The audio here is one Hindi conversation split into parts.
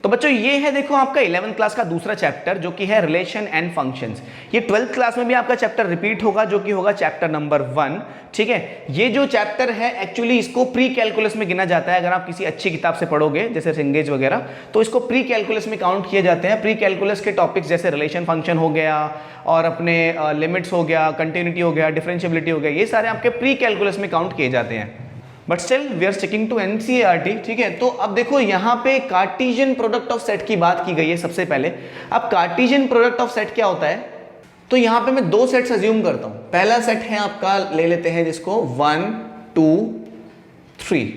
तो बच्चों ये है देखो आपका 11th क्लास का दूसरा चैप्टर जो कि है रिलेशन एंड फंक्शंस। ये 12th क्लास में भी आपका चैप्टर रिपीट होगा जो कि होगा चैप्टर नंबर 1। ठीक है, ये जो चैप्टर है एक्चुअली इसको प्री कैलकुलस में गिना जाता है। अगर आप किसी अच्छी किताब से पढ़ोगे जैसे सिंगेज वगैरह तो इसको प्री कैलकुलस में काउंट किए जाते हैं। प्री कैलकुलस के टॉपिक्स जैसे रिलेशन फंक्शन हो गया और अपने लिमिट्स हो गया, कंटिन्यूटी हो गया, डिफरेंशिएबिलिटी हो गया, ये सारे आपके प्री कैलकुलस में काउंट किए जाते हैं। But still we are sticking to NCERT. ठीक है, तो अब देखो यहाँ पे कार्टेशियन प्रोडक्ट ऑफ सेट की बात की गई है सबसे पहले। अब कार्टेशियन प्रोडक्ट ऑफ सेट क्या होता है, तो यहाँ पे मैं दो सेट्स अज्यूम करता हूँ। पहला सेट है आपका, ले लेते हैं जिसको 1 2 3।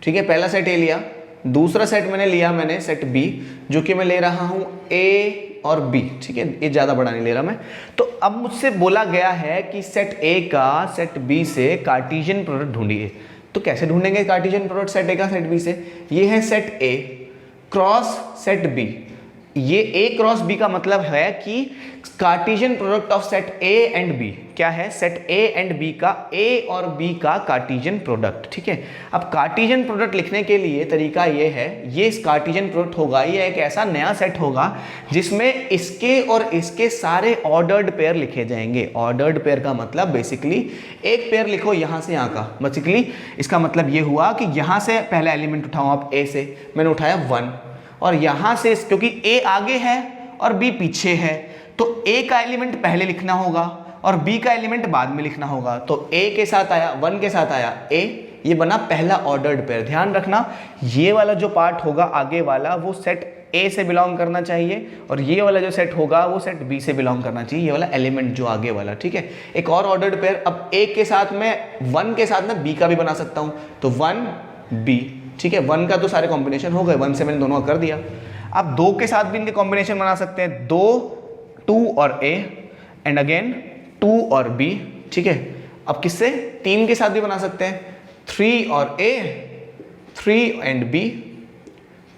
ठीक है, पहला सेट ए लिया। दूसरा सेट मैंने सेट बी, जो कि मैं ले रहा हूँ ए और बी। ठीक है, ये ज्यादा बड़ा नहीं ले रहा मैं। तो अब मुझसे बोला गया है कि सेट ए का सेट बी से कार्टेशियन प्रोडक्ट ढूंढिए। तो कैसे ढूंढेंगे कार्टेशियन प्रोडक्ट सेट ए का सेट बी से? ये है set A cross set B. ये ए क्रॉस बी का मतलब है कि Cartesian product of set A and B क्या है? सेट ए एंड बी का, ए और बी का कार्टेशियन प्रोडक्ट। ठीक है, अब कार्टेशियन प्रोडक्ट लिखने के लिए तरीका ये है, ये कार्टेशियन प्रोडक्ट होगा, ये एक ऐसा नया सेट होगा जिसमें इसके और इसके सारे ऑर्डर्ड पेयर लिखे जाएंगे। ऑर्डर्ड पेयर का मतलब बेसिकली एक पेयर लिखो यहां से यहां का। बेसिकली इसका मतलब ये हुआ कि यहां से पहला एलिमेंट उठाओ आप ए से, मैंने उठाया 1, और यहां से क्योंकि ए आगे है और बी पीछे है तो ए का एलिमेंट पहले लिखना होगा और बी का एलिमेंट बाद में लिखना होगा। तो ए के साथ आया, 1 के साथ आया ए, ये बना पहला ऑर्डर्ड पेयर। ध्यान रखना ये वाला जो पार्ट होगा आगे वाला वो सेट ए से बिलोंग करना चाहिए और ये वाला जो सेट होगा वो सेट बी से बिलोंग करना चाहिए, ये वाला एलिमेंट जो आगे वाला। ठीक है, एक और ऑर्डर्ड पेयर, अब ए के साथ में 1 के साथ में बी का भी बना सकता हूं, तो 1 बी। ठीक है, 1 का तो सारे कॉम्बिनेशन हो गए, 1 से मैंने दोनों का कर दिया। अब 2 के साथ भी इनके कॉम्बिनेशन बना सकते हैं, 2 और ए एंड अगेन 2 और बी। ठीक है, अब किससे? 3 के साथ भी बना सकते हैं, 3 और ए, 3 एंड बी।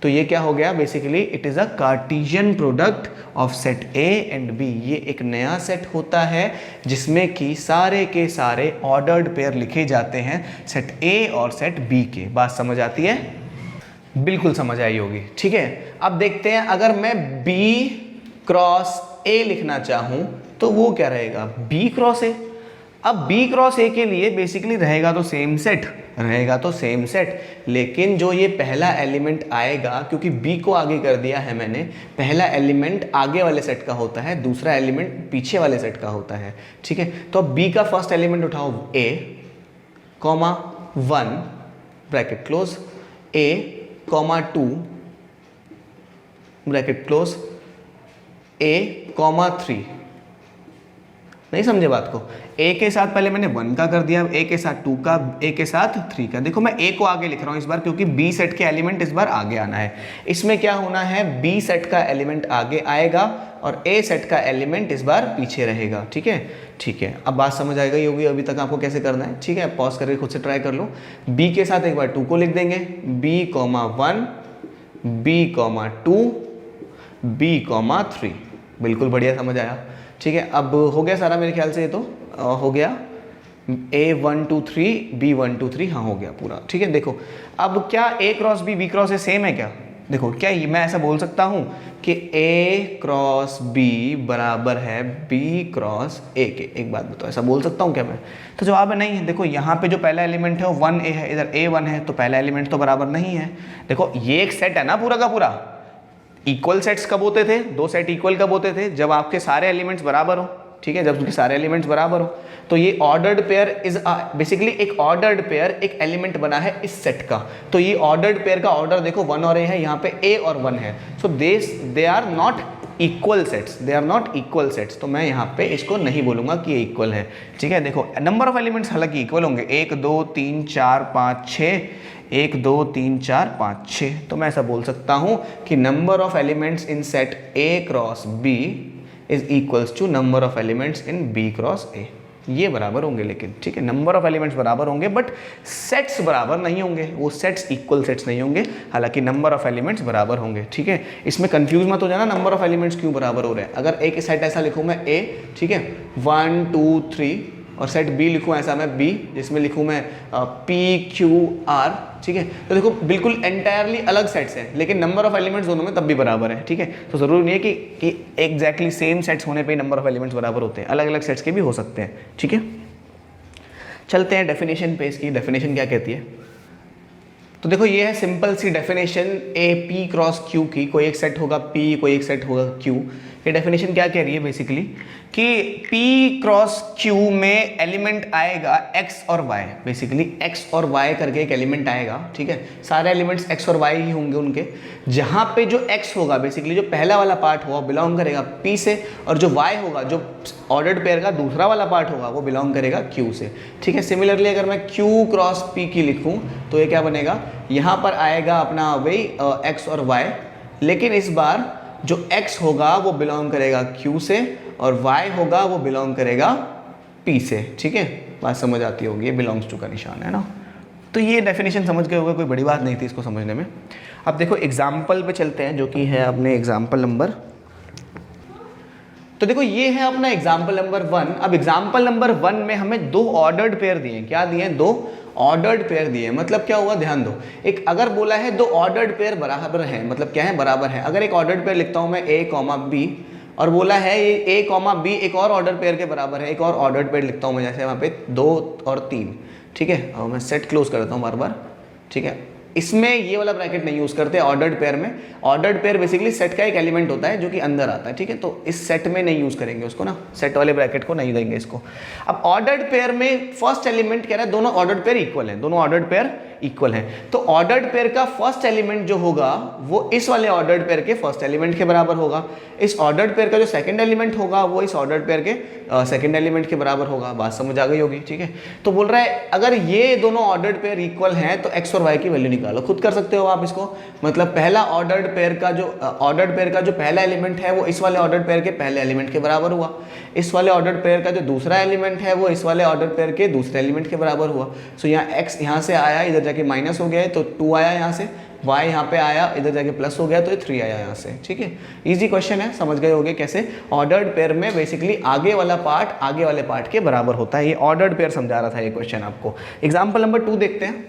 तो ये क्या हो गया? Basically it is a Cartesian product of set A and B. ये एक नया सेट होता है जिसमें कि सारे के सारे ऑर्डर्ड पेयर लिखे जाते हैं सेट ए और सेट बी के। बात समझ आती है? बिल्कुल समझ आई होगी। ठीक है, अब देखते हैं अगर मैं बी क्रॉस ए लिखना चाहूं तो वो क्या रहेगा? B cross A. अब बी क्रॉस ए के लिए बेसिकली रहेगा तो सेम सेट, लेकिन जो ये पहला एलिमेंट आएगा, क्योंकि बी को आगे कर दिया है मैंने, पहला एलिमेंट आगे वाले सेट का होता है, दूसरा एलिमेंट पीछे वाले सेट का होता है। ठीक है, तो अब बी का फर्स्ट एलिमेंट उठाओ ए कॉमा 1 ब्रैकेट क्लोज, ए कॉमा 2 ब्रैकेट क्लोज, ए कॉमा 3। नहीं समझे बात को? ए के साथ पहले मैंने 1 का कर दिया, ए के साथ 2 का, ए के साथ 3 का। देखो मैं ए को आगे लिख रहा हूं इस बार क्योंकि बी सेट के एलिमेंट इस बार आगे आना है। इसमें क्या होना है? बी सेट का एलिमेंट आगे आएगा और ए सेट का एलिमेंट इस बार पीछे रहेगा। ठीक है, अब बात समझ आएगा होगी अभी तक आपको कैसे करना है। ठीक है, पॉज करके खुद से ट्राई कर लो। बी के साथ एक बार 2 को लिख देंगे, B comma 1, B comma 2, B comma 3। बिल्कुल बढ़िया, समझ आया। ठीक है, अब हो गया सारा मेरे ख्याल से, ये तो हो गया A1 2 3 B1 2 3, हाँ हो गया पूरा। ठीक है, देखो अब क्या A cross B cross A same है क्या? देखो क्या मैं ऐसा बोल सकता हूँ कि A क्रॉस B बराबर है B क्रॉस A के? एक बात बताओ, ऐसा बोल सकता हूँ क्या मैं? तो जवाब है नहीं है। देखो यहाँ पे जो पहला एलिमेंट है वो 1A है, इधर A1 है, तो पहला एलिमेंट तो बराबर नहीं है। देखो ये एक सेट है ना पूरा का पूरा। इक्वल सेट्स कब होते थे? 2 सेट इक्वल कब होते थे? जब आपके सारे एलिमेंट्स बराबर हो। ठीक है, जब उसके सारे एलिमेंट्स बराबर हो तो ये ऑर्डर्ड पेयर इज बेसिकली एक ऑर्डर्ड पेयर, एक एलिमेंट बना है इस सेट का। तो ये ऑर्डर्ड पेयर का ऑर्डर देखो 1 और ए है, यहाँ पे ए और 1 है। So they are not equal sets, तो मैं यहाँ पे इसको नहीं बोलूंगा कि ये इक्वल है। ठीक है, देखो नंबर ऑफ एलिमेंट्स हालांकि इक्वल होंगे, 1 2 3 4 5 6, 1 2 3 4 5 6। तो मैं ऐसा बोल सकता हूं कि number of elements in set A cross B is equals to number of elements in B cross A। ये बराबर होंगे, लेकिन ठीक है नंबर ऑफ एलिमेंट्स बराबर होंगे बट सेट्स बराबर नहीं होंगे, वो सेट्स इक्वल सेट्स नहीं होंगे, हालांकि नंबर ऑफ एलिमेंट्स बराबर होंगे। ठीक है, इसमें कंफ्यूज मत हो जाना नंबर ऑफ एलिमेंट्स क्यों बराबर हो रहे हैं। अगर एक सेट ऐसा लिखूं मैं A, ठीक है 1 2 3, और सेट बी लिखूँ ऐसा मैं बी, जिसमें लिखूँ मैं पी क्यू आर, ठीक है। तो देखो बिल्कुल एंटायरली अलग सेट्स हैं, लेकिन नंबर ऑफ एलिमेंट्स दोनों में तब भी बराबर है, ठीक है। तो ज़रूरी नहीं है कि एग्जैक्टली सेम सेट्स होने पे नंबर ऑफ एलिमेंट्स बराबर होते हैं, अलग अलग सेट्स के भी हो सकते हैं, ठीक है। चलते हैं डेफिनेशन पे, इसकी डेफिनेशन क्या कहती है। तो देखो ये है सिंपल सी definition a P cross Q की, कोई एक सेट होगा पी, कोई एक सेट होगा क्यू। ये डेफिनेशन क्या कह रही है बेसिकली कि P क्रॉस Q में एलिमेंट आएगा X और Y, बेसिकली X और Y करके एक एलिमेंट आएगा, ठीक है। सारे एलिमेंट्स X और Y ही होंगे उनके, जहाँ पे जो X होगा बेसिकली जो पहला वाला पार्ट होगा बिलोंग करेगा P से, और जो Y होगा जो ऑर्डर्ड पेयर का दूसरा वाला पार्ट होगा वो बिलोंग करेगा Q से, ठीक है। सिमिलरली अगर मैं Q क्रॉस P की लिखूँ तो ये क्या बनेगा, यहाँ पर आएगा अपना वही X और Y, लेकिन इस बार जो x होगा वो बिलोंग करेगा q से और y होगा वो बिलोंग करेगा p से, ठीक है। बात समझ आती होगी, ये बिलोंग्स टू का निशान है ना। तो ये डेफिनेशन समझ गए होंगे, कोई बड़ी बात नहीं थी इसको समझने में। अब देखो एग्जाम्पल पे चलते हैं, जो कि है अपने एग्जाम्पल नंबर, तो देखो ये है अपना एग्जाम्पल नंबर 1। अब एग्जाम्पल नंबर 1 में हमें दो ऑर्डर्ड पेयर दिए हैं, क्या दिए हैं, दो ऑर्डर्ड पेयर दिए। मतलब क्या हुआ, ध्यान दो, एक अगर बोला है दो ऑर्डर्ड पेयर बराबर हैं, मतलब क्या है, बराबर है। अगर एक ऑर्डर्ड पेयर लिखता हूं मैं a कॉमा b, और बोला है ये a कॉमा b एक और ऑर्डर पेयर के बराबर है, एक और ऑर्डर्ड पेयर लिखता हूं मैं, जैसे वहां पे 2 और 3, ठीक है। और मैं सेट क्लोज करता हूं बार बार, ठीक है। इसमें ये वाला ब्रैकेट नहीं यूज करते ऑर्डर्ड पेयर में। ऑर्डर्ड पेयर बेसिकली सेट का एक एलिमेंट होता है जो कि अंदर आता है, ठीक है। तो इस सेट में नहीं यूज करेंगे उसको ना, सेट वाले ब्रैकेट को नहीं देंगे इसको। अब ऑर्डर्ड पेयर में फर्स्ट एलिमेंट कह रहा है दोनों ऑर्डर्ड पेयर इक्वल हैं, दोनों ऑर्डर्ड पेयर इक्वल हैं। तो ऑर्डर्ड पेयर का फर्स्ट एलिमेंट जो होगा वो इस वाले ऑर्डर्ड पेयर के फर्स्ट एलिमेंट के बराबर होगा। इस ऑर्डर्ड पेयर का जो सेकंड एलिमेंट होगा वो इस ऑर्डर्ड पेयर के सेकंड एलिमेंट के बराबर होगा। बात समझ आ गई होगी, ठीक है। तो बोल रहा है अगर ये दोनों ऑर्डर्ड पेयर इक्वल हैं तो x और y की वैल्यू निकालो। खुद कर सकते हो आप इसको, मतलब पहला ऑर्डर्ड पेयर का जो पहला एलिमेंट है वो इस वाले ऑर्डर्ड पेयर के पहले एलिमेंट के बराबर हुआ। इस वाले ऑर्डर्ड पेयर का जो दूसरा एलिमेंट है वो इस वाले ऑर्डर्ड पेयर के दूसरे एलिमेंट के बराबर हुआ। सो यहाँ x यहाँ से आया, इधर जाके माइनस हो गया है तो 2 आया यहाँ से, y यहाँ पे आया, इधर जाके प्लस हो गया तो 3 आया यहाँ से, ठीक है। इजी क्वेश्चन है, समझ गए होंगे कैसे ऑर्डर्ड पेयर में बेसिकली आगे वाला पार्ट आगे वाले पार्ट के बराबर होता है। ये ऑर्डर्ड पेयर समझा रहा था ये क्वेश्चन आपको। एग्जाम्पल नंबर 2 देखते हैं।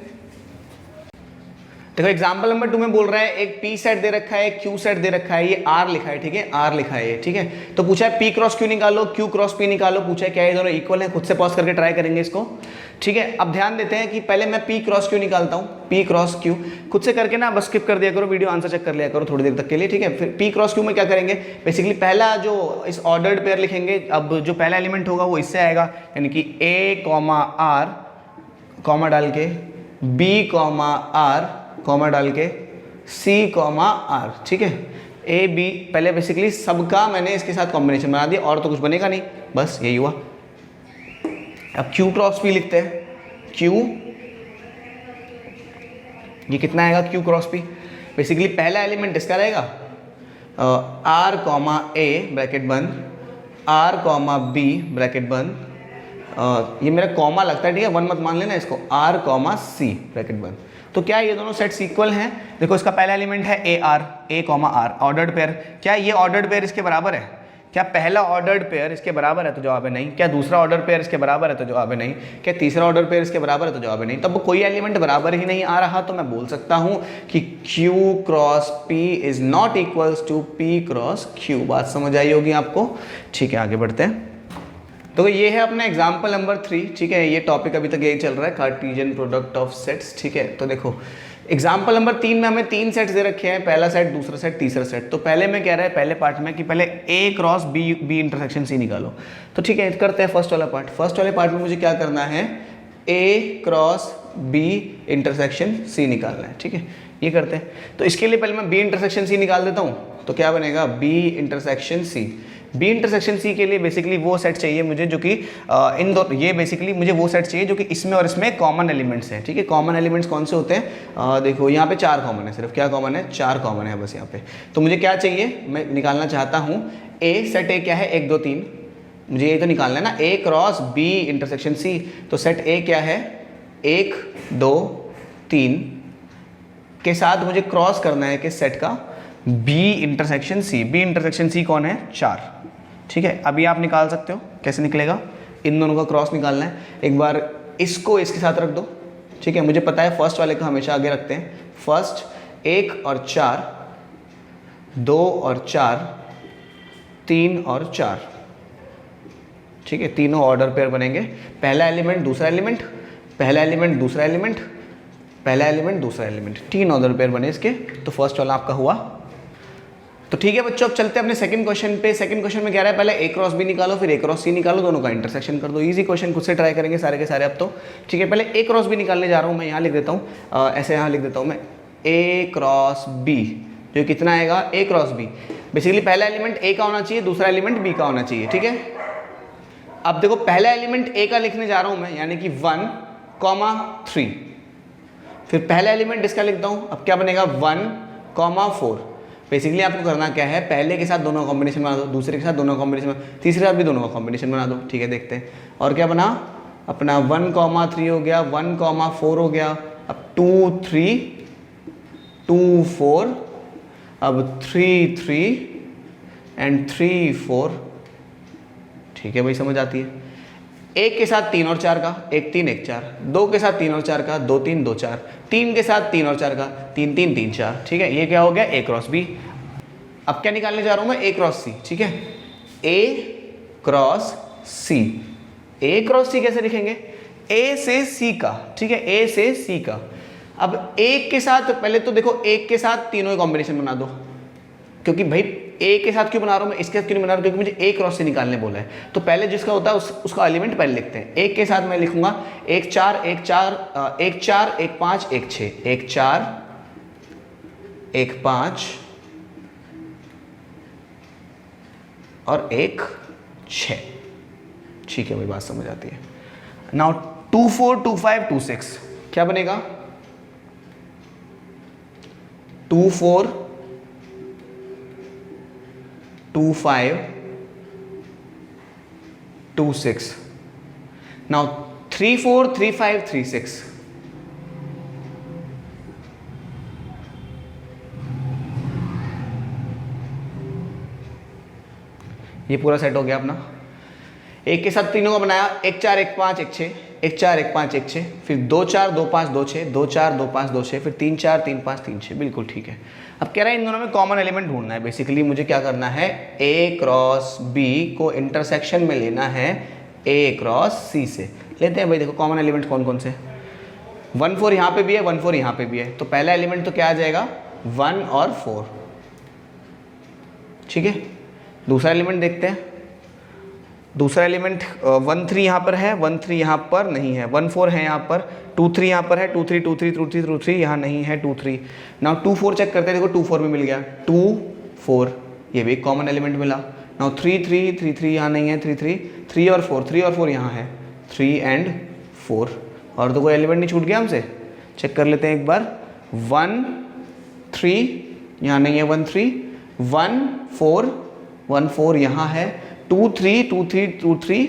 देखो एग्जाम्पल नंबर 2 में बोल रहा है एक P सेट दे रखा है, एक Q सेट दे रखा है, ये R लिखा है, ठीक है, R लिखा है ये, ठीक है। तो पूछा है P क्रॉस Q निकालो, Q क्रॉस P निकालो, पूछा है क्या ये दोनों इक्वल है। खुद से पॉज करके ट्राई करेंगे इसको, ठीक है। अब ध्यान देते हैं कि पहले मैं P क्रॉस Q निकालता हूँ, P क्रॉस Q खुद से करके ना बस स्किप कर दिया करो, वीडियो आंसर चेक कर लिया करो थोड़ी देर तक के लिए, ठीक है। फिर P क्रॉस Q में क्या करेंगे, बेसिकली पहला जो इस ऑर्डर्ड पेयर लिखेंगे, अब जो पहला एलिमेंट होगा वो इससे आएगा, यानी कि A कॉमा R कॉमा डाल के, B कॉमा R कॉमा डाल के, C कॉमा R, ठीक है। A B पहले बेसिकली सबका मैंने इसके साथ कॉम्बिनेशन बना दिया, और तो कुछ बनेगा नहीं, बस यही हुआ। अब Q क्रॉस P लिखते हैं, Q ये कितना आएगा, Q क्रॉस P बेसिकली पहला एलिमेंट इसका रहेगा R कॉमा A ब्रैकेट बंद, R कॉमा B ब्रैकेट बंद, ये मेरा कॉमा लगता है, ठीक है, 1 मत मान लेना इसको, R कॉमा C ब्रैकेट बंद। तो क्या ये दोनों सेट्स इक्वल हैं। देखो इसका पहला एलिमेंट है A comma R ordered pair, क्या ये ऑर्डर्ड पेयर इसके बराबर है, क्या पहला ऑर्डर्ड पेयर इसके बराबर है, तो जवाब है नहीं। क्या दूसरा ऑर्डर पेयर इसके बराबर है, तो जवाब है नहीं। क्या तीसरा ऑर्डर पेयर इसके बराबर है, तो जवाब है नहीं। तब कोई एलिमेंट बराबर ही नहीं आ रहा, तो मैं बोल सकता हूं कि Q cross P is not equals to P cross Q। बात समझ आई होगी आपको, ठीक है। आगे बढ़ते हैं। तो ये है अपना एग्जाम्पल नंबर 3, ठीक है। ये टॉपिक अभी तक यही चल रहा है, कार्टेशियन प्रोडक्ट ऑफ सेट्स, ठीक है। तो देखो एग्जाम्पल नंबर 3 में हमें 3 सेट्स दे रखे हैं, पहला सेट, दूसरा सेट, तीसरा सेट। तो पहले में कह रहा है पहले पार्ट में कि पहले A cross B intersection C निकालो। तो ठीक है, करते हैं फर्स्ट वाला पार्ट। फर्स्ट वाले पार्ट में मुझे क्या करना है, A cross B intersection C निकालना है, ठीक है। ये करते हैं। तो इसके लिए पहले मैं B इंटरसेक्शन C निकाल देता हूँ, तो क्या बनेगा, B intersection C। B intersection C के लिए बेसिकली वो सेट चाहिए मुझे जो कि इन दो, ये बेसिकली मुझे वो सेट चाहिए जो कि इसमें और इसमें कॉमन एलिमेंट्स हैं, ठीक है। कॉमन एलिमेंट्स कौन से होते हैं, देखो यहाँ पे 4 कॉमन है, सिर्फ क्या कॉमन है, 4 कॉमन है बस यहाँ पे। तो मुझे क्या चाहिए, मैं निकालना चाहता हूँ A सेट A क्या है, 1 2 3, मुझे ये तो निकालना है ना, A cross B intersection C। तो सेट A क्या है, 1 2 3 के साथ मुझे क्रॉस करना है किस सेट का, B intersection C। B intersection C कौन है, 4, ठीक है। अभी आप निकाल सकते हो, कैसे निकलेगा, इन दोनों का क्रॉस निकालना है। एक बार इसको इसके साथ रख दो, ठीक है। मुझे पता है फर्स्ट वाले को हमेशा आगे रखते हैं। फर्स्ट 1 और 4, 2 और 4, 3 और 4, ठीक है। तीनों ऑर्डर पेयर बनेंगे। पहला एलिमेंट दूसरा एलिमेंट, पहला एलिमेंट दूसरा एलिमेंट, पहला एलिमेंट दूसरा एलिमेंट, 3 ऑर्डर पेयर बने इसके। तो फर्स्ट वाला आपका हुआ। तो ठीक है बच्चों, अब चलते हैं अपने सेकंड क्वेश्चन पे। सेकंड क्वेश्चन में क्या रहा है, पहले A क्रॉस B निकालो, फिर A क्रॉस C निकालो, दोनों का इंटरसेक्शन कर दो। इजी क्वेश्चन, खुद से ट्राई करेंगे सारे के सारे अब तो, ठीक है। पहले A क्रॉस B निकालने जा रहा हूँ मैं, यहाँ लिख देता हूँ, ऐसे यहाँ लिख देता हूँ मैं A क्रॉस B, जो कितना आएगा A क्रॉस B। बेसिकली पहला एलिमेंट A का होना चाहिए, दूसरा एलिमेंट B का होना चाहिए, ठीक है। अब देखो पहला एलिमेंट A का लिखने जा रहा हूँ मैं, यानी कि 1,3। फिर पहला एलिमेंट इसका लिखता हूँ, अब क्या बनेगा 1,4। बेसिकली आपको करना क्या है, पहले के साथ दोनों कॉम्बिनेशन बना दो, दूसरे के साथ दोनों कॉम्बिनेशन, तीसरे के साथ भी दोनों का कॉम्बिनेशन बना दो, ठीक है। देखते हैं और क्या बना, अपना 1,3 हो गया, 1,4 हो गया, अब 2 3 2 4, अब 3 3 एंड 3 4, ठीक है भाई, समझ आती है। एक के साथ 3 और 4 का, 1 3 1 4, 2 के साथ 3 और 4 का, 2 3 2 4, 3 के साथ 3 और 4 का, 3 3 3 4, ठीक है। ये क्या हो गया A क्रॉस B। अब क्या निकालने जा रहा हूँ मैं, A क्रॉस C, ठीक है। A cross C, A cross C कैसे लिखेंगे, A से C का, ठीक है, A से C का। अब एक के साथ, पहले तो देखो एक के साथ तीनों ही कॉम्बिनेशन बना दो, क्योंकि भाई A के साथ क्यों बना रहा हूँ मैं, इसके साथ क्यों नहीं बना रहा हूँ, क्योंकि मुझे A क्रॉस से निकालने बोला है। तो पहले जिसका होता है उसका एलिमेंट पहले लिखते हैं। एक के साथ मैं लिखूंगा 1 4 1 4 1 4 1 5 1 6, 1 4 1 5 और 1 6, ठीक है भाई, बात समझ आती है। नाउ 2 4 2 5 2 6 क्या बनेगा, 2 4 2 5 2 6। Now 3 4 3 5 3 6। ये पूरा सेट हो गया अपना। एक के साथ तीनों का बनाया, 1 4 1 5 1 6, 1 4 1 5 1 6, फिर 2 4 2 5 2 6, 2 4 2 5 2 6, फिर 3 4 3 5 3 6, बिल्कुल ठीक है। अब कह रहा है इन दोनों में कॉमन एलिमेंट ढूंढना है। बेसिकली मुझे क्या करना है, A क्रॉस B को इंटरसेक्शन में लेना है A क्रॉस C से। लेते हैं भाई, देखो कॉमन एलिमेंट कौन कौन से, 1 4 यहाँ पे भी है, 1 4 यहाँ पे भी है। तो पहला एलिमेंट तो क्या आ जाएगा 1 और 4, ठीक है। दूसरा एलिमेंट देखते हैं, दूसरा एलिमेंट 1 3 यहाँ पर है, 1 3 यहाँ पर नहीं है, 1 4 है यहाँ पर, 2 3 यहाँ पर है, 2 3 2 3 2 3 2 3 यहाँ नहीं है, 2 3। नाउ 2 4 चेक करते हैं, देखो 2 4 भी मिल गया, 2 4, ये भी एक कॉमन एलिमेंट मिला। नाउ 3 3 3 3 यहाँ नहीं है, 3 3 3 और 4, 3 और 4 यहाँ है, 3 एंड 4। और तो कोई एलिमेंट नहीं छूट गया हमसे, चेक कर लेते हैं एक बार। 1 3 यहाँ नहीं है, 1 3 1 4 1 4 यहाँ है, 2 3 2 3 2 3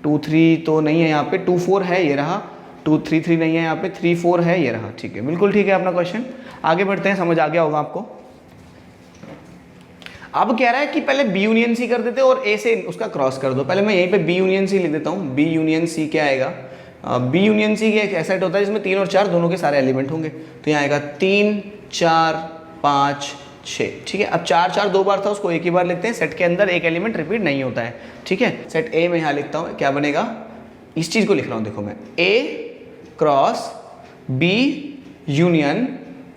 2 3 तो नहीं है यहाँ पे, 2 4 है, ये रहा, 2 3 3 नहीं है यहाँ पे, 3 4 है, ये रहा, ठीक है, बिल्कुल ठीक है अपना क्वेश्चन। आगे बढ़ते हैं, समझ आ गया होगा आपको। अब कह रहा है कि पहले B यूनियन C कर देते और A से उसका क्रॉस कर दो। पहले मैं यहीं पे B यूनियन C लिख देता हूँ। B यूनियन C क्या आएगा, B यूनियन C एक ऐसा सेट होता है जिसमें 3 और 4 दोनों के सारे एलिमेंट होंगे। तो यहाँ आएगा 3 4 5 6, ठीक है। अब 4 4 2 बार था, उसको एक ही बार लिखते हैं। सेट के अंदर एक एलिमेंट रिपीट नहीं होता है, ठीक है। सेट A में यहाँ लिखता हूँ, क्या बनेगा, इस चीज़ को लिख रहा हूँ, देखो मैं A क्रॉस B यूनियन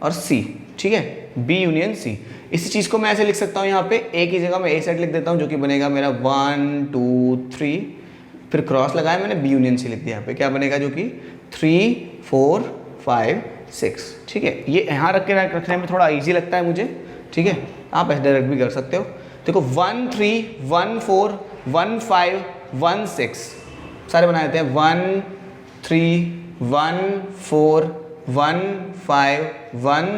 और C, ठीक है, B यूनियन C। इसी चीज़ को मैं ऐसे लिख सकता हूँ, यहाँ पे A की जगह मैं A सेट लिख देता हूँ, जो कि बनेगा मेरा 1 2 3, फिर क्रॉस लगाया मैंने, B यूनियन C लिख दिया। यहाँ पे क्या बनेगा, जो कि 3 4 5 6, ठीक है। ये यहाँ रखने में थोड़ा ईजी लगता है मुझे, ठीक है। आप ऐसे डायरेक्ट भी कर सकते हो। देखो 1 3 1 4 1 5 1 6 सारे बना देते हैं। 1 3 1 4 1 5 1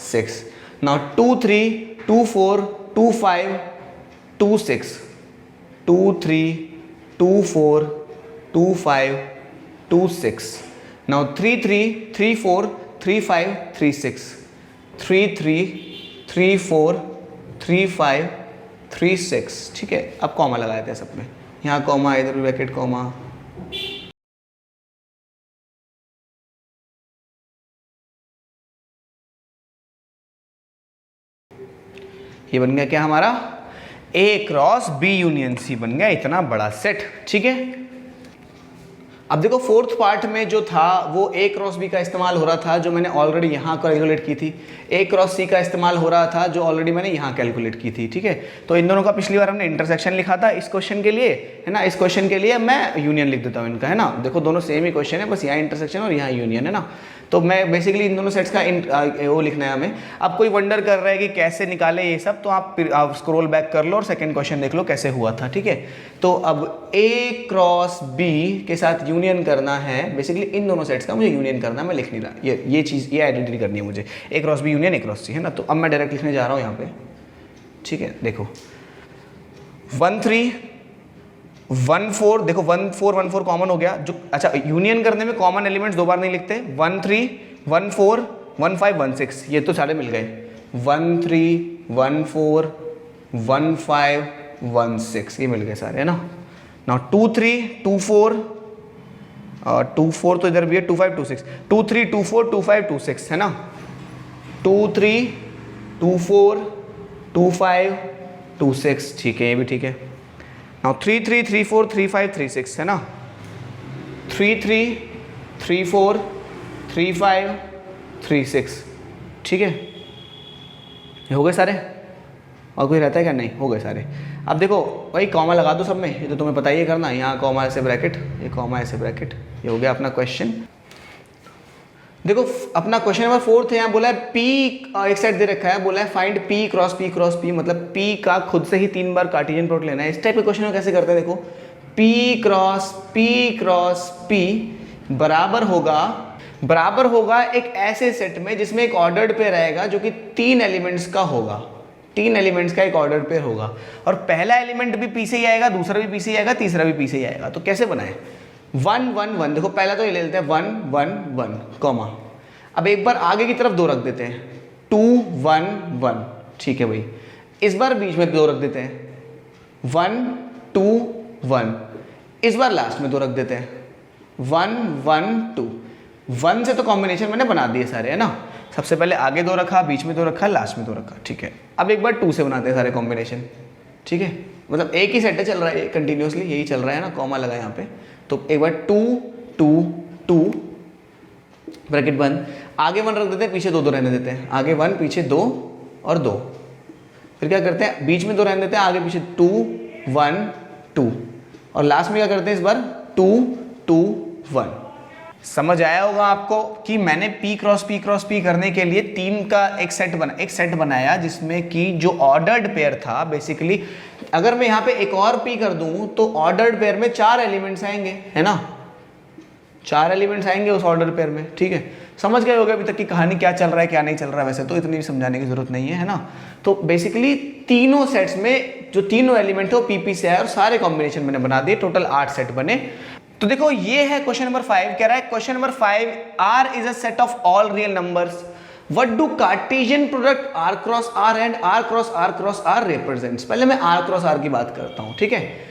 6। नाउ 2 3 2 4 2 5 2 6, 2 3 2 4 2 5 2 6। नाउ 3 3 3 4 3 5 3 6, 3 3 3 4 3 5 3 6, ठीक है। अब कॉमा लगाए थे सब में, यहाँ कॉमा, इधर भी ब्रैकेट कॉमा, ये बन गया क्या हमारा A cross B union C बन गया इतना बड़ा सेट। ठीक है, अब देखो फोर्थ पार्ट में जो था वो A क्रॉस B का इस्तेमाल हो रहा था जो मैंने ऑलरेडी यहाँ कैलकुलेट की थी, A क्रॉस C का इस्तेमाल हो रहा था जो ऑलरेडी मैंने यहाँ कैलकुलेट की थी। ठीक है, तो इन दोनों का पिछली बार हमने इंटरसेक्शन लिखा था इस क्वेश्चन के लिए, है ना। इस क्वेश्चन के लिए मैं यूनियन लिख देता हूँ इनका, है ना। देखो दोनों सेम ही क्वेश्चन है, बस यहाँ इंटरसेक्शन और यहाँ यूनियन, है ना। तो मैं बेसिकली इन दोनों सेट्स का वो लिखना है हमें। अब कोई वंडर कर रहा है कि कैसे निकाले ये सब, तो आप स्क्रॉल बैक कर लो और सेकंड क्वेश्चन देख लो कैसे हुआ था। ठीक है, तो अब A क्रॉस B के साथ यूनियन करना है, बेसिकली इन दोनों सेट्स का मुझे यूनियन करना है, मैं लिख नहीं रहा, ये चीज़ ये आइडेंटिटी करनी है मुझे, A cross B union A cross C, है ना। तो अब मैं डायरेक्ट लिखने जा रहा हूँ यहाँ पे। ठीक है, देखो 1 3 1 4, देखो 1 4 1 4 कॉमन हो गया जो, अच्छा यूनियन करने में कॉमन एलिमेंट्स दो बार नहीं लिखते, 1 3 1 4 1 5 1 6, ये तो सारे मिल गए, 1 3 1 4 1 5 1 6, ये मिल गए सारे, है ना। नाउ 2 3 2 4 2 4 तो इधर भी है, 2 5 2 6, 2 3 2 4 2 5 2 6, है ना। 2 3 2 4 2 5 2 6, ठीक है, ये भी ठीक है। नाउ 3 3 3 4 3 5 3 6, है ना। 3 3 3 4 3 5 3 6, ठीक है, ये हो गए सारे। और कोई रहता है क्या? नहीं, हो गए सारे। अब देखो भाई कॉमा लगा दो सब में, ये तो तुम्हें पता ही है करना, यहाँ कॉमा ऐसे ब्रैकेट, ये कॉमा ऐसे ब्रैकेट, ये हो गया अपना क्वेश्चन। देखो अपना क्वेश्चन नंबर 4 है, यहाँ बोला है P, एक सेट दे रखा है, बोला है find P cross P cross P, मतलब P का खुद से ही 3 बार कार्टेशियन प्रोडक्ट लेना है। इस टाइप के क्वेश्चन को कैसे करते हैं, देखो P क्रॉस P बराबर होगा एक ऐसे सेट में जिसमें एक ऑर्डर्ड पेयर रहेगा जो कि 3 एलिमेंट्स का होगा, 3 एलिमेंट्स का एक ऑर्डर्ड पेयर होगा, और पहला एलिमेंट भी P से ही आएगा, दूसरा भी P से ही आएगा, तीसरा भी P से ही आएगा। तो कैसे बनाए? 1 1 1, देखो पहला तो ये ले लेते हैं 1 1 1 कॉमा, अब एक बार आगे की तरफ 2 रख देते हैं, 2 1 1, ठीक है भाई। इस बार बीच में 2 रख देते हैं, 1 2 1, इस बार लास्ट में 2 रख देते हैं, 1 1 2। 1 से तो कॉम्बिनेशन मैंने बना दिए सारे, है ना। सबसे पहले आगे 2 रखा, बीच में 2 रखा, लास्ट में 2 रखा, ठीक है। अब एक बार 2 से बनाते हैं सारे कॉम्बिनेशन, ठीक है, मतलब एक ही सेट है, चल रहा है कंटिन्यूसली, यही चल रहा है ना, कॉमा लगा यहाँ पे। तो एक बार 2 2 2 ब्रैकेट बंद, आगे 1 रख देते हैं, पीछे 2 2 रहने देते हैं, आगे 1 पीछे 2 और 2, फिर क्या करते हैं, बीच में 2 रहने देते हैं, आगे पीछे 2 1 2, और लास्ट में क्या करते हैं इस बार 2 2 1। समझ आया होगा आपको कि मैंने P क्रॉस P करने के लिए 3 का एक सेट बनाया जिसमें कि जो ऑर्डर्ड पेयर था, बेसिकली अगर मैं यहाँ पे एक और P कर दूं तो ऑर्डर्ड पेयर में 4 एलिमेंट्स आएंगे, है ना, 4 एलिमेंट्स आएंगे उस ऑर्डर पेयर में, ठीक है। समझ गए होगे अभी तक की कहानी क्या चल रहा है क्या नहीं चल रहा है, वैसे तो इतनी भी समझाने की जरूरत नहीं है ना। तो बेसिकली तीनों सेट्स में जो तीनों एलिमेंट है वो PP से आए और सारे कॉम्बिनेशन मैंने बना दिए, टोटल 8 सेट बने। तो देखो ये है क्वेश्चन नंबर 5, कह रहा है question number 5, R is a set of all real numbers, what do Cartesian product R cross R and R cross R represents. पहले मैं R क्रॉस R की बात करता हूं, ठीक है।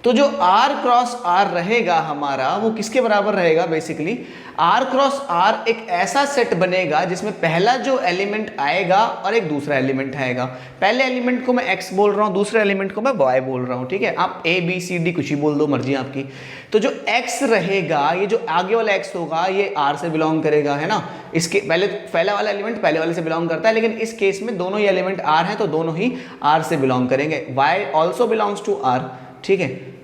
तो जो R क्रॉस R रहेगा हमारा वो किसके बराबर रहेगा, बेसिकली R क्रॉस R एक ऐसा सेट बनेगा जिसमें पहला जो एलिमेंट आएगा और एक दूसरा एलिमेंट आएगा। पहले एलिमेंट को मैं X बोल रहा हूँ, दूसरे एलिमेंट को मैं Y बोल रहा हूँ, ठीक है। आप A B C D कुछ ही बोल दो, मर्जी आपकी। तो जो X रहेगा, ये जो आगे वाला X होगा ये R से बिलोंग करेगा, है ना। इसके पहला वाला एलिमेंट पहले वाले से बिलोंग करता है, लेकिन इस केस में दोनों ही एलिमेंट R हैं तो दोनों ही R से बिलोंग करेंगे। Y also belongs to R, ठीक है।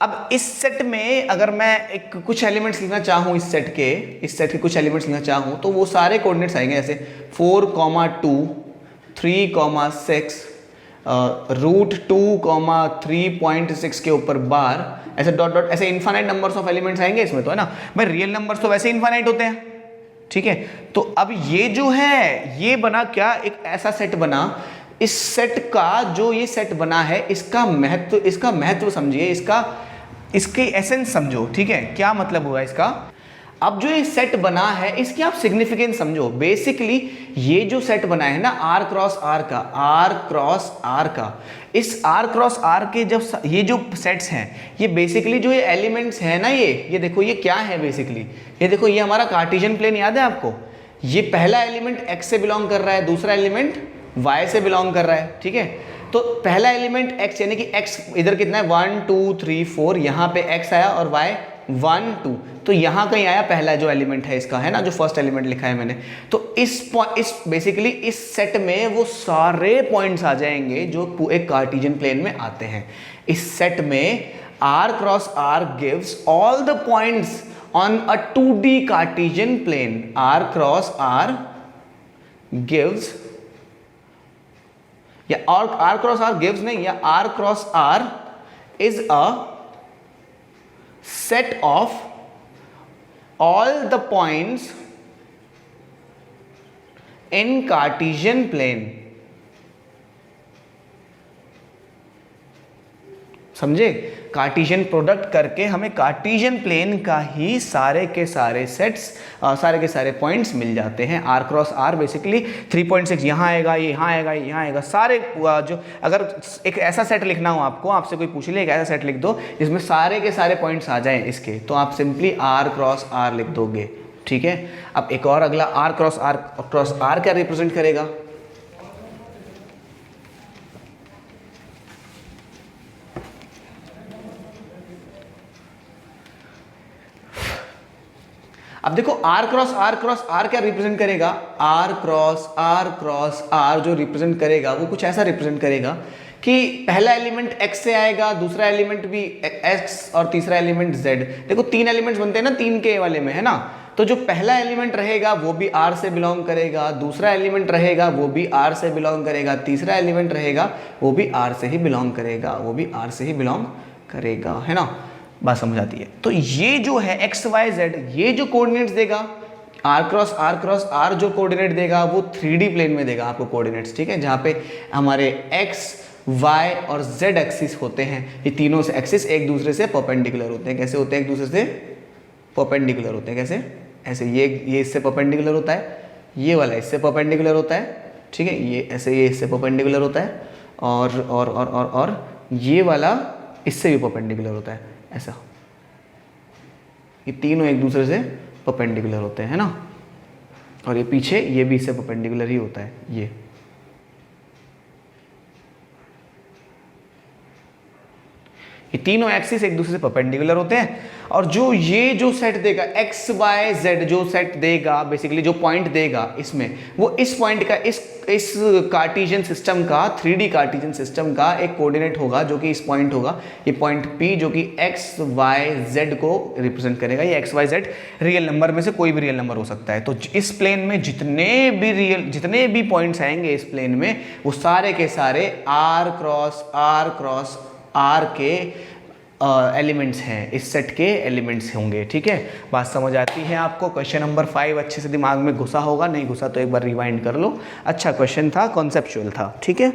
अब इस सेट में अगर मैं कुछ एलिमेंट्स लिखना चाहूँ, इस सेट के कुछ एलिमेंट्स लिखना चाहूँ तो वो सारे कोऑर्डिनेट्स आएंगे ऐसे 4, 2, 3, 6, √2, 3.6 के ऊपर बार, ऐसे डॉट डॉट, ऐसे इनफाइनाइट नंबर्स ऑफ एलिमेंट्स आएंगे इसमें, तो है ना भाई। रियल नंबर्स तो वैसे इनफाइनाइट होते हैं, ठीक है। तो अब ये जो है ये बना क्या, एक ऐसा सेट बना, इस सेट का जो ये सेट बना है इसका महत्व समझिए, इसके एसेंस समझो, ठीक है। क्या मतलब हुआ इसका, अब जो ये सेट बना है इसकी आप सिग्निफिकेंस समझो। बेसिकली ये जो सेट बना है ना R क्रॉस R का, R क्रॉस R का, इस R क्रॉस R के जब ये जो सेट्स हैं, ये बेसिकली जो ये एलिमेंट्स हैं ना, ये देखो ये क्या है बेसिकली, ये देखो ये हमारा कार्टेशियन प्लेन याद है आपको, ये पहला एलिमेंट x से बिलोंग कर रहा है, दूसरा एलिमेंट y से बिलोंग कर रहा है, ठीक है। तो पहला एलिमेंट x यानी कि x इधर कितना है 1 2 3 4, यहाँ पे x आया और y 1 2, तो यहाँ कहीं आया पहला जो एलिमेंट है इसका, है ना, जो फर्स्ट एलिमेंट लिखा है मैंने। तो इस बेसिकली इस सेट में वो सारे पॉइंट्स आ जाएंगे जो एक कार्टेशियन प्लेन में आते हैं। इस सेट में R cross R gives all the points on a 2D Cartesian plane. R cross R gives, या R cross R gives नहीं, या R cross R is a set of all the points in Cartesian plane. समझे? कार्टेशियन प्रोडक्ट करके हमें कार्टेशियन प्लेन का ही सारे के सारे सेट्स, सारे के सारे पॉइंट्स मिल जाते हैं। R क्रॉस R बेसिकली 3.6 यहाँ आएगा, ये यहाँ आएगा, ये यहाँ आएगा, सारे जो, अगर एक ऐसा सेट लिखना हो आपको, आपसे कोई पूछ ले एक ऐसा सेट लिख दो जिसमें सारे के सारे पॉइंट्स आ जाएं इसके, तो आप सिंपली R क्रॉस R लिख दोगे, ठीक है। अब एक और अगला R क्रॉस R क्या रिप्रेजेंट करेगा? अब देखो R क्रॉस R क्या रिप्रेजेंट करेगा? R क्रॉस R जो रिप्रेजेंट करेगा वो कुछ ऐसा रिप्रेजेंट करेगा कि पहला एलिमेंट x से आएगा, दूसरा एलिमेंट भी x और तीसरा एलिमेंट z। देखो 3 एलिमेंट्स बनते हैं ना 3 के वाले में, है ना। तो जो पहला एलिमेंट रहेगा वो भी R से बिलोंग करेगा, दूसरा एलिमेंट रहेगा वो भी R से बिलोंग करेगा, तीसरा एलिमेंट रहेगा वो भी R से ही बिलोंग करेगा, वो भी R से ही बिलोंग करेगा, है ना। बात समझ आती है? तो ये जो है x y z, ये जो कोऑर्डिनेट्स देगा R क्रॉस R जो कोऑर्डिनेट देगा वो 3D प्लेन में देगा आपको कोऑर्डिनेट्स, ठीक है, जहाँ पे हमारे x y और z एक्सिस होते हैं। ये तीनों से एक्सिस एक दूसरे से परपेंडिकुलर होते हैं। कैसे होते हैं? एक दूसरे से परपेंडिकुलर होते हैं। कैसे? ऐसे ये इससे परपेंडिकुलर होता है, ये वाला इससे परपेंडिकुलर होता है, ठीक है, ये ऐसे ये इससे परपेंडिकुलर होता है, और ये वाला इससे भी परपेंडिकुलर होता है, ऐसा। ये तीनों एक दूसरे से परपेंडिकुलर होते हैं, है ना। और ये पीछे ये भी इससे परपेंडिकुलर ही होता है, ये तीनों एक्सिस एक दूसरे से परपेंडिकुलर होते हैं। और ये जो सेट देगा x y z, जो सेट देगा बेसिकली जो पॉइंट देगा इसमें, वो इस पॉइंट का इस कार्टेशियन सिस्टम का 3D कार्टेशियन सिस्टम का एक कोऑर्डिनेट होगा जो कि इस पॉइंट होगा, ये पॉइंट P जो कि x y z को रिप्रेजेंट करेगा। ये x y z real number में से कोई भी रियल नंबर हो सकता है। तो इस प्लेन में जितने भी पॉइंट्स आएंगे इस प्लेन में, वो सारे के सारे R क्रॉस R के एलिमेंट्स हैं, इस सेट के एलिमेंट्स होंगे, ठीक है। बात समझ आती है आपको? क्वेश्चन नंबर 5 अच्छे से दिमाग में घुसा होगा, नहीं घुसा तो एक बार रिवाइंड कर लो। अच्छा क्वेश्चन था, कॉन्सेप्चुअल था, ठीक है।